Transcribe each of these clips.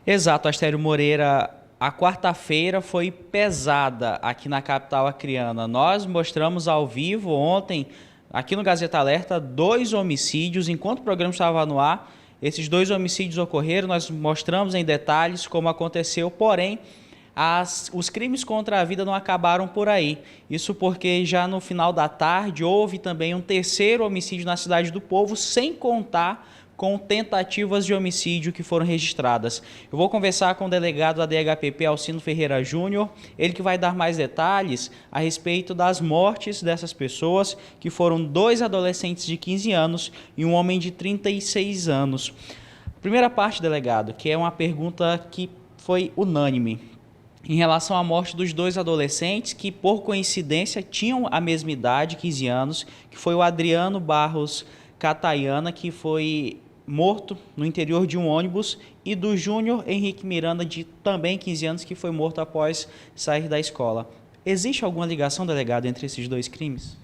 Exato, Astério Moreira. A quarta-feira foi pesada aqui na capital acreana. Nós mostramos ao vivo ontem, aqui no Gazeta Alerta, 2 homicídios. Enquanto o programa estava no ar, esses 2 homicídios ocorreram. Nós mostramos em detalhes como aconteceu, porém, os crimes contra a vida não acabaram por aí. Isso porque já no final da tarde houve também um terceiro homicídio na Cidade do Povo, sem contar com tentativas de homicídio que foram registradas. Eu vou conversar com o delegado da DHPP, Alcino Ferreira Júnior, ele que vai dar mais detalhes a respeito das mortes dessas pessoas, que foram 2 adolescentes de 15 anos e um homem de 36 anos. Primeira parte, delegado, que é uma pergunta que foi unânime, em relação à morte dos 2 adolescentes que, por coincidência, tinham a mesma idade, 15 anos, que foi o Adriano Barros Cataiana, que foi morto no interior de um ônibus, e do Júnior Henrique Miranda, de também 15 anos, que foi morto após sair da escola. Existe alguma ligação, delegado, entre esses 2 crimes?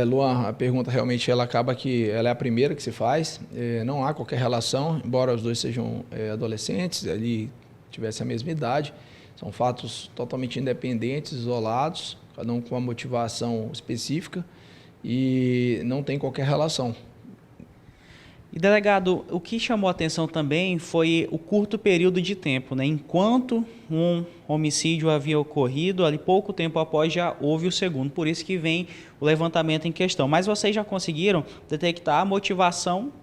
Luan, a pergunta realmente ela acaba que ela é a primeira que se faz. Não há qualquer relação, embora os 2 sejam adolescentes, ali tivessem a mesma idade. São fatos totalmente independentes, isolados, cada um com uma motivação específica e não tem qualquer relação. E, delegado, o que chamou a atenção também foi o curto período de tempo, né? Enquanto um homicídio havia ocorrido, ali pouco tempo após já houve o segundo, por isso que vem o levantamento em questão. Mas vocês já conseguiram detectar a motivação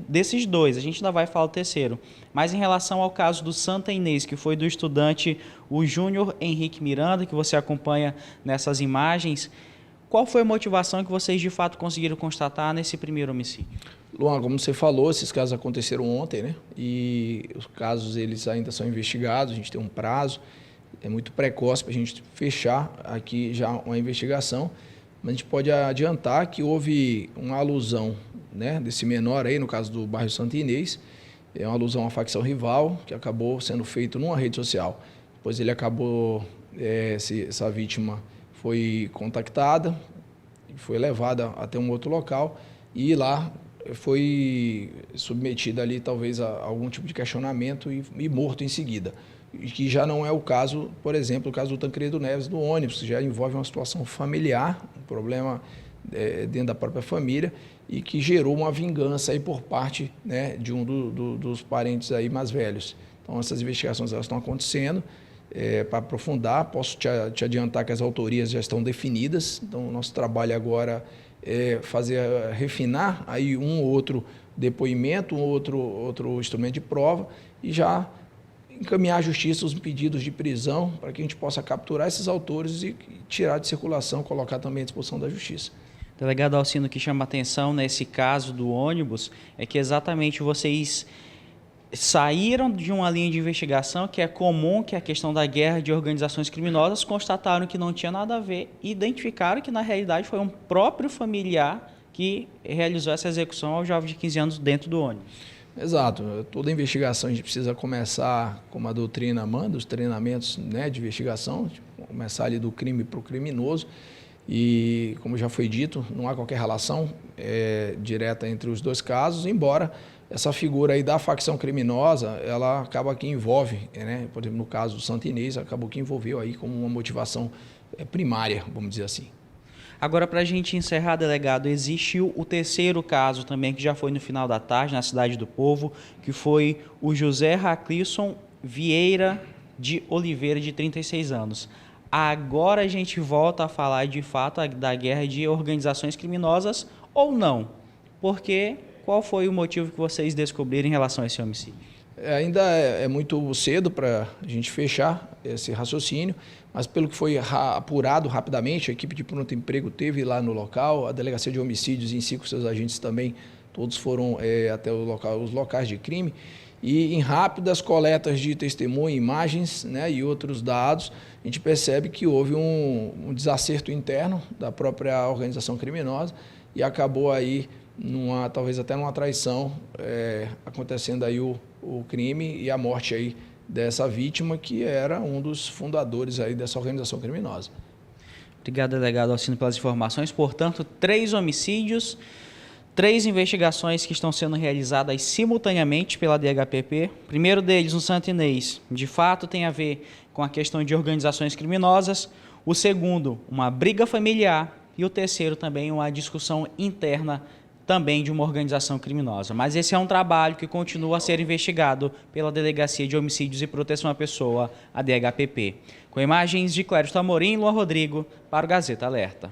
desses 2, a gente ainda vai falar o terceiro. Mas em relação ao caso do Santa Inês, que foi do estudante o Júnior Henrique Miranda, que você acompanha nessas imagens, qual foi a motivação que vocês de fato conseguiram constatar nesse primeiro homicídio? Luan, como você falou, esses casos aconteceram ontem, né? E os casos eles ainda são investigados, a gente tem um prazo, é muito precoce para a gente fechar aqui já uma investigação, mas a gente pode adiantar que houve uma alusão, né, desse menor aí, no caso do bairro Santa Inês, é uma alusão à facção rival, que acabou sendo feito numa rede social. Depois ele acabou, essa vítima foi contactada, foi levada até um outro local e lá foi submetida ali talvez a algum tipo de questionamento e morto em seguida. E que já não é o caso, por exemplo, o caso do Tancredo Neves do ônibus, que já envolve uma situação familiar, um problema dentro da própria família e que gerou uma vingança aí por parte, né, de um dos parentes aí mais velhos. Então essas investigações elas estão acontecendo. Para aprofundar, posso te adiantar que as autorias já estão definidas, então o nosso trabalho agora é refinar aí um ou outro depoimento, um outro instrumento de prova e já encaminhar à justiça os pedidos de prisão para que a gente possa capturar esses autores e tirar de circulação, colocar também à disposição da justiça. Delegado Alcino, o que chama atenção nesse caso do ônibus é que exatamente vocês saíram de uma linha de investigação que é comum, que é a questão da guerra de organizações criminosas, constataram que não tinha nada a ver e identificaram que, na realidade, foi um próprio familiar que realizou essa execução ao jovem de 15 anos dentro do ônibus. Exato. Toda investigação a gente precisa começar, como a doutrina manda, os treinamentos, né, de investigação, começar ali do crime para o criminoso. E, como já foi dito, não há qualquer relação direta entre os 2 casos, embora essa figura aí da facção criminosa, ela acaba que envolve, né, por exemplo, no caso do Santa Inês, acabou que envolveu aí como uma motivação primária, vamos dizer assim. Agora, para a gente encerrar, delegado, existiu o terceiro caso também, que já foi no final da tarde, na Cidade do Povo, que foi o José Raclisson Vieira de Oliveira, de 36 anos. Agora a gente volta a falar de fato da guerra de organizações criminosas ou não? Porque qual foi o motivo que vocês descobriram em relação a esse homicídio? Ainda é muito cedo para a gente fechar esse raciocínio, mas pelo que foi apurado rapidamente, a equipe de pronto emprego teve lá no local, a delegacia de homicídios em si com seus agentes também, todos foram até os locais de crime, e em rápidas coletas de testemunho, imagens, né, e outros dados, a gente percebe que houve um desacerto interno da própria organização criminosa e acabou aí talvez até numa traição, acontecendo aí o crime e a morte aí dessa vítima, que era um dos fundadores aí dessa organização criminosa. Obrigado, delegado Alcino, pelas informações. Portanto, 3 homicídios, 3 investigações que estão sendo realizadas simultaneamente pela DHPP. O primeiro deles, no Santo Inês, de fato tem a ver com a questão de organizações criminosas. O segundo, uma briga familiar. E o terceiro também, uma discussão interna também de uma organização criminosa. Mas esse é um trabalho que continua a ser investigado pela Delegacia de Homicídios e Proteção à Pessoa, a DHPP. Com imagens de Clério Tamorim e Luan Rodrigo, para o Gazeta Alerta.